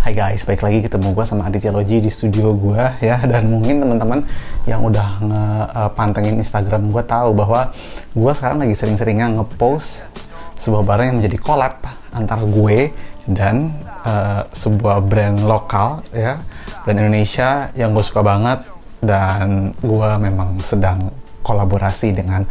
Hai guys, balik lagi ketemu gue sama Aditya Logi di studio gue ya. Dan mungkin teman-teman yang udah ngepantengin Instagram gue tahu bahwa gue sekarang lagi sering-seringnya ngepost sebuah barang yang menjadi collab antara gue dan sebuah brand lokal ya, brand Indonesia yang gue suka banget. Dan gue memang sedang kolaborasi dengan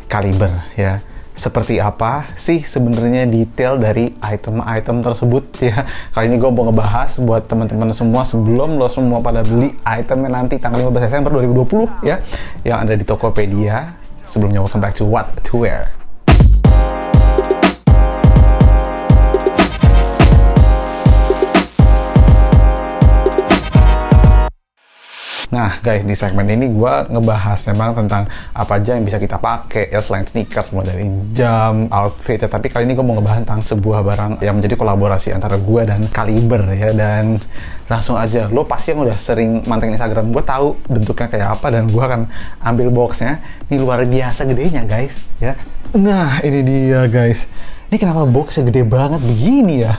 Kaliber ya. Seperti apa sih sebenarnya detail dari item-item tersebut ya. Kali ini gue mau ngebahas buat teman-teman semua sebelum lo semua pada beli itemnya nanti tanggal 15 Desember 2020 ya, yang ada di Tokopedia. Sebelumnya, welcome back to What to Wear. Nah guys, di segmen ini gue ngebahas memang tentang apa aja yang bisa kita pakai ya, selain sneakers, mulai dari jam, outfit ya. Tapi kali ini gue mau ngebahas tentang sebuah barang yang menjadi kolaborasi antara gue dan Kaliber ya. Dan langsung aja, lo pasti yang udah sering mantengin Instagram gue tahu bentuknya kayak apa, dan gue akan ambil boxnya. Ini luar biasa gedenya guys ya. Nah ini dia guys. Ini kenapa boxnya gede banget begini ya?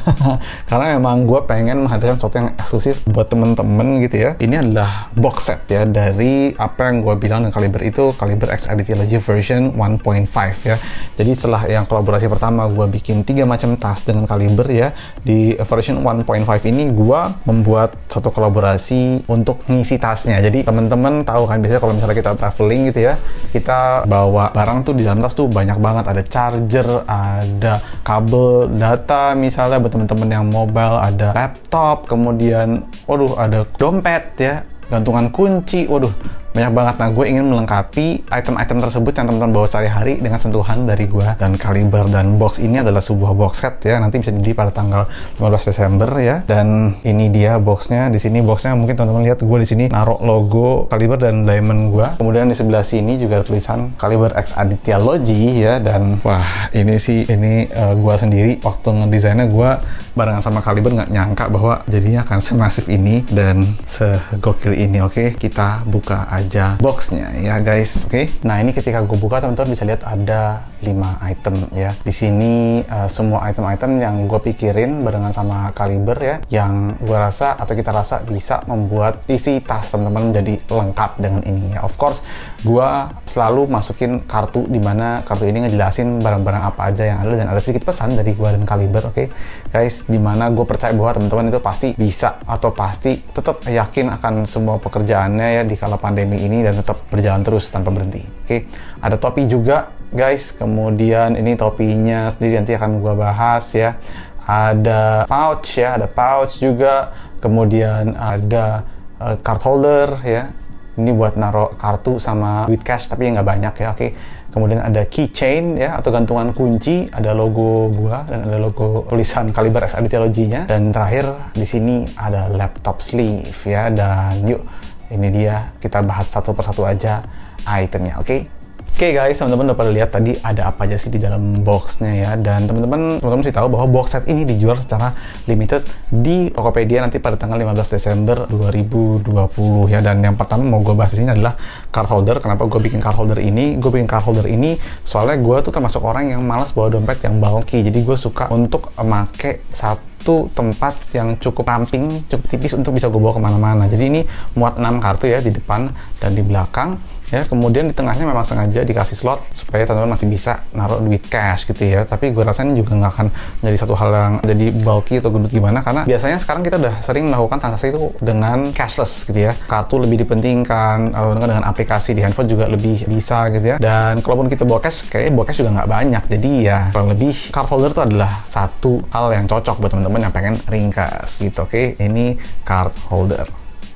Karena memang gue pengen menghadirkan sesuatu yang eksklusif buat temen-temen gitu ya. Ini adalah box set ya dari apa yang gue bilang dengan Kaliber itu, Kaliber X Aditya Logi version 1.5 ya. Jadi setelah yang kolaborasi pertama gue bikin 3 macam tas dengan Kaliber ya, di version 1.5 ini gue membuat satu kolaborasi untuk ngisi tasnya. Jadi temen-temen tahu kan, biasanya kalau misalnya kita traveling gitu ya, kita bawa barang tuh di dalam tas tuh banyak banget. Ada charger, ada kabel data misalnya buat teman-teman yang mobile, ada laptop, kemudian waduh ada dompet ya, gantungan kunci, waduh banyak banget. Nah gue ingin melengkapi item-item tersebut yang teman-teman bawa sehari-hari dengan sentuhan dari gue dan Kaliber. Dan box ini adalah sebuah box set ya, nanti bisa dibeli pada tanggal 15 Desember ya. Dan ini dia boxnya. Di sini boxnya mungkin teman-teman lihat, gue di sini naruh logo Kaliber dan diamond gue. Kemudian di sebelah sini juga ada tulisan Kaliber X Aditya Logi ya. Dan wah ini sih, ini gue sendiri waktu ngedesainnya gue barengan sama Kaliber nggak nyangka bahwa jadinya akan semasif ini dan segokil ini. Oke, kita buka aja boxnya ya guys. Oke, nah ini ketika gue buka teman-teman bisa lihat ada 5 item ya. Di sini semua item-item yang gue pikirin barengan sama Kaliber ya, yang gue rasa atau kita rasa bisa membuat isi tas teman-teman menjadi lengkap dengan ini ya. Of course, gue selalu masukin kartu, dimana kartu ini ngejelasin barang-barang apa aja yang ada, dan ada sedikit pesan dari gue dan Kaliber. Oke guys, dimana gue percaya bahwa teman-teman itu pasti bisa atau pasti tetap yakin akan semua pekerjaannya ya di kala pandemi ini, dan tetap berjalan terus tanpa berhenti. Oke, ada topi juga guys. Kemudian ini topinya sendiri nanti akan gue bahas ya. Ada pouch ya, ada pouch juga. Kemudian ada card holder ya. Ini buat naruh kartu sama duit cash, tapi nggak banyak ya. Oke. Kemudian ada keychain ya, atau gantungan kunci, ada logo gua dan ada logo tulisan Kaliber X Aditya Logi-nya. Dan terakhir di sini ada laptop sleeve ya. Dan yuk, ini dia, kita bahas satu persatu aja itemnya. Oke guys, teman-teman udah pada lihat tadi ada apa aja sih di dalam boxnya ya. Dan teman-teman sih tahu bahwa box set ini dijual secara limited di Tokopedia nanti pada tanggal 15 Desember 2020 ya. Dan yang pertama mau gue bahas di sini adalah card holder. Kenapa gue bikin card holder ini? Gue bikin card holder ini soalnya gue tuh termasuk orang yang malas bawa dompet yang bulky. Jadi gue suka untuk make satu tempat yang cukup ramping, cukup tipis untuk bisa gue bawa kemana-mana. Jadi ini muat 6 kartu ya, di depan dan di belakang ya. Kemudian di tengahnya memang sengaja dikasih slot supaya teman-teman masih bisa naruh duit cash gitu ya. Tapi gue rasa ini juga nggak akan menjadi satu hal yang jadi bulky atau gendut gimana, karena biasanya sekarang kita udah sering melakukan transaksi itu dengan cashless gitu ya. Kartu lebih dipentingkan, dengan aplikasi di handphone juga lebih bisa gitu ya. Dan kalaupun kita bawa cash, kayaknya bawa cash juga nggak banyak. Jadi ya kurang lebih card holder itu adalah satu hal yang cocok buat teman-teman yang pengen ringkas gitu. Oke, ini card holder.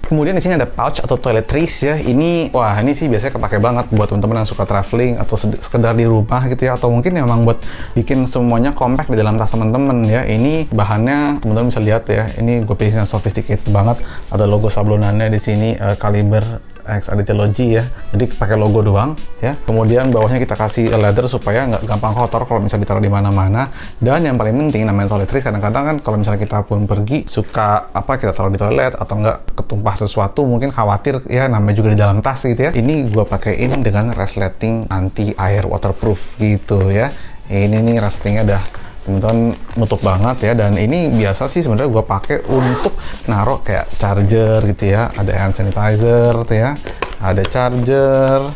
Kemudian di sini ada pouch atau toiletries ya. Ini wah, ini sih biasanya kepake banget buat teman-teman yang suka traveling atau sekedar di rumah gitu ya, atau mungkin memang buat bikin semuanya compact di dalam tas teman-teman ya. Ini bahannya teman-teman bisa lihat ya. Ini gue pilih yang sophisticated banget. Ada logo sablonannya di sini, Kaliber X Aditya Logi ya. Jadi pakai logo doang ya. Kemudian bawahnya kita kasih leather supaya nggak gampang kotor kalau misalnya ditaruh di mana-mana. Dan yang paling penting namanya toiletries, kadang-kadang kan kalau misalnya kita pun pergi suka kita taruh di toilet atau nggak ketumpah sesuatu, mungkin khawatir ya, namanya juga di dalam tas gitu ya. Ini gua pakein dengan resleting anti air waterproof gitu ya. Ini nih resletingnya udah teman-teman nutup banget ya. Dan ini biasa sih sebenarnya gue pakai untuk naruh kayak charger gitu ya, ada hand sanitizer tuh ya, ada charger,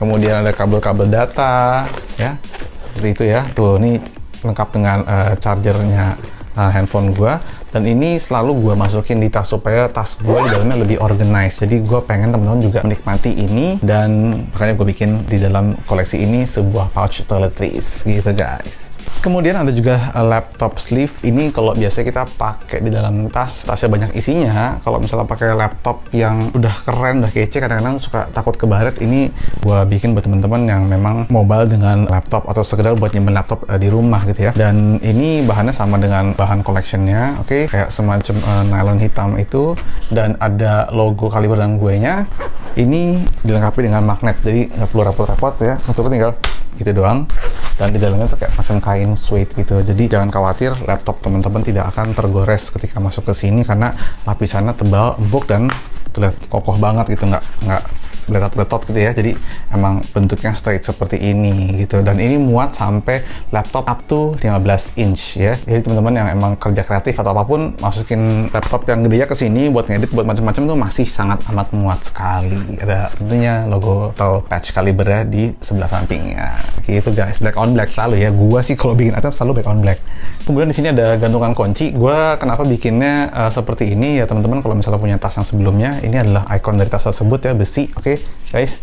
kemudian ada kabel-kabel data ya, seperti itu ya. Tuh, ini lengkap dengan chargernya handphone gue. Dan ini selalu gue masukin di tas supaya tas gue di dalamnya lebih organized. Jadi gue pengen teman-teman juga menikmati ini, dan makanya gue bikin di dalam koleksi ini sebuah pouch toiletries gitu guys. Kemudian ada juga laptop sleeve. Ini kalau biasanya kita pakai di dalam tasnya banyak isinya. Kalau misalnya pakai laptop yang udah keren, udah kece, kadang-kadang suka takut kebaret. Ini gua bikin buat teman-teman yang memang mobile dengan laptop atau sekedar buat nyimpen laptop di rumah gitu ya. Dan ini bahannya sama dengan bahan collectionnya, oke, kayak semacam nylon hitam itu, dan ada logo kaliber dan gue-nya. Ini dilengkapi dengan magnet, jadi nggak perlu repot-repot ya. Untuk tinggal gitu doang, dan di dalamnya tuh kayak macam kain suede gitu. Jadi jangan khawatir, laptop teman-teman tidak akan tergores ketika masuk ke sini karena lapisannya tebal, empuk, dan terlihat kokoh banget gitu, nggak beletot-beletot gitu ya. Jadi emang bentuknya straight seperti ini gitu. Dan ini muat sampai laptop up to 15 inch ya. Jadi teman-teman yang emang kerja kreatif atau apapun, masukin laptop yang gede ke sini buat ngedit, buat macam-macam tuh masih sangat amat muat sekali. Ada tentunya logo atau patch kaliber ya di sebelah sampingnya. Gitu guys, black on black selalu ya. Gua sih kalau bikin item selalu black on black. Kemudian di sini ada gantungan kunci. Gua kenapa bikinnya seperti ini ya teman-teman, kalau misalnya punya tas yang sebelumnya, ini adalah icon dari tas tersebut ya, besi. Oke guys,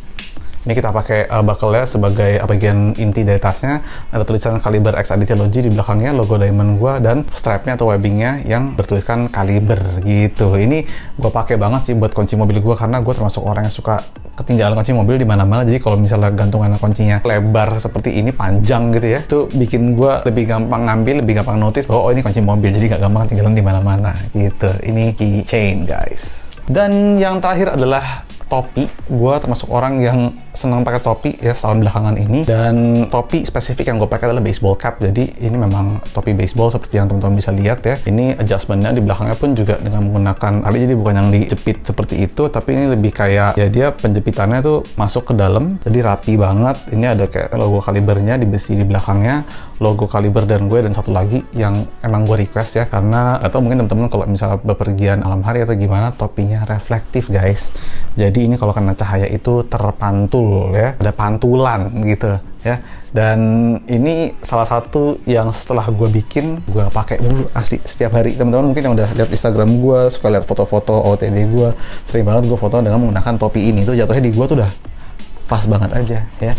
ini kita pakai buckle-nya sebagai bagian inti dari tasnya. Ada tulisan Caliber X Aditology di belakangnya, logo diamond gua, dan strapnya atau webbingnya yang bertuliskan Caliber gitu. Ini gua pakai banget sih buat kunci mobil gua, karena gua termasuk orang yang suka ketinggalan kunci mobil di mana-mana. Jadi kalau misalnya gantungan kuncinya lebar seperti ini, panjang gitu ya, itu bikin gua lebih gampang ngambil, lebih gampang notice bahwa oh ini kunci mobil, jadi gak gampang ketinggalan di mana-mana gitu. Ini keychain guys. Dan yang terakhir adalah topi. Gue termasuk orang yang senang pakai topi ya setahun belakangan ini, dan topi spesifik yang gue pakai adalah baseball cap. Jadi ini memang topi baseball seperti yang teman-teman bisa lihat ya. Ini adjustmentnya di belakangnya pun juga dengan menggunakan tali, jadi bukan yang dijepit seperti itu, tapi ini lebih kayak ya dia penjepitannya tuh masuk ke dalam, jadi rapi banget. Ini ada kayak logo kalibernya di besi di belakangnya, logo kaliber dan gue, dan satu lagi yang emang gue request ya, karena atau mungkin teman-teman kalau misalnya bepergian malam hari atau gimana, topinya reflektif guys. Jadi ini kalau kena cahaya itu terpantul ya, ada pantulan gitu ya. Dan ini salah satu yang setelah gue bikin, gue pakai dulu asli setiap hari. Teman-teman mungkin yang udah lihat Instagram gue, suka lihat foto-foto OOTD gue, sering banget gue foto dengan menggunakan topi ini. Tuh jatuhnya di gue tuh udah pas banget aja ya.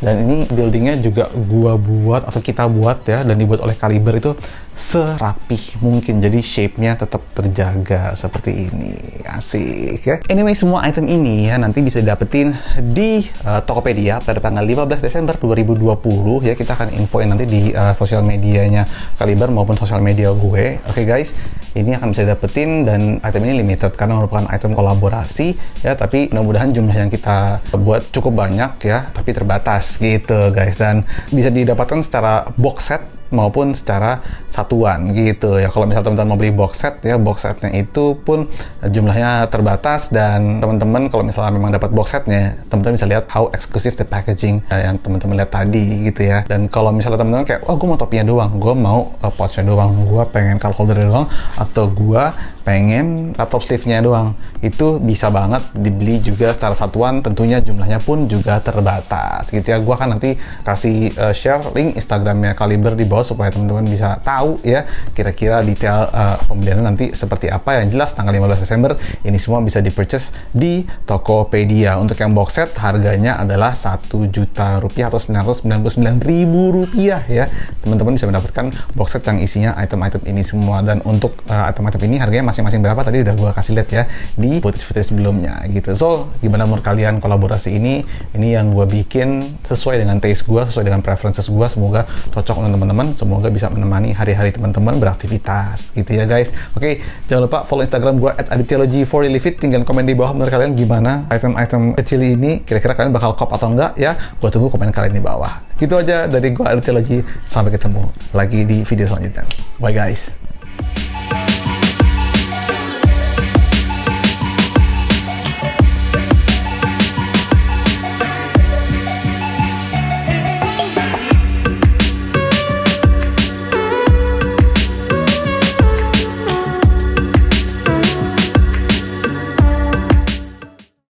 Dan ini buildingnya juga gua buat atau kita buat ya, dan dibuat oleh Caliber itu serapih mungkin, jadi shape-nya tetap terjaga seperti ini. Asik ya. Anyway, semua item ini ya nanti bisa dapetin di Tokopedia pada tanggal 15 Desember 2020 ya. Kita akan infoin nanti di sosial medianya Caliber maupun sosial media gue. Oke guys, ini akan bisa dapetin, dan item ini limited karena merupakan item kolaborasi ya, tapi mudah-mudahan jumlah yang kita buat cukup banyak ya, tapi terbatas gitu guys. Dan bisa didapatkan secara box set maupun secara satuan gitu ya. Kalau misalnya teman-teman mau beli box set ya, box setnya itu pun jumlahnya terbatas, dan teman-teman kalau misalnya memang dapat box setnya, teman-teman bisa lihat how exclusive the packaging yang teman-teman lihat tadi gitu ya. Dan kalau misalnya teman-teman kayak oh gue mau topinya doang, gue mau pouchnya doang, gue pengen card holdernya doang, atau gue pengen laptop sleeve-nya doang, itu bisa banget dibeli juga secara satuan, tentunya jumlahnya pun juga terbatas gitu ya. Gue akan nanti kasih share link Instagramnya Caliber di bawah supaya teman-teman bisa tahu ya kira-kira detail pembeliannya nanti seperti apa. Yang jelas tanggal 15 Desember ini semua bisa di-purchase di Tokopedia. Untuk yang box set harganya adalah Rp1.000.000 atau Rp999.000 ya. Teman-teman bisa mendapatkan box set yang isinya item-item ini semua. Dan untuk item-item ini harganya masing-masing berapa tadi udah gue kasih lihat ya di footage-footage sebelumnya gitu. So gimana menurut kalian kolaborasi ini? Ini yang gue bikin sesuai dengan taste gue, sesuai dengan preferences gue. Semoga cocok untuk teman-teman, semoga bisa menemani hari-hari teman-teman beraktivitas gitu ya guys. Oke, jangan lupa follow Instagram gue @aditology4reallyfit. Tinggal komen di bawah menurut kalian gimana item-item kecil ini, kira-kira kalian bakal cop atau enggak ya. Gue tunggu komen kalian di bawah. Gitu aja dari gue Aditology, sampai ketemu lagi di video selanjutnya. Bye guys.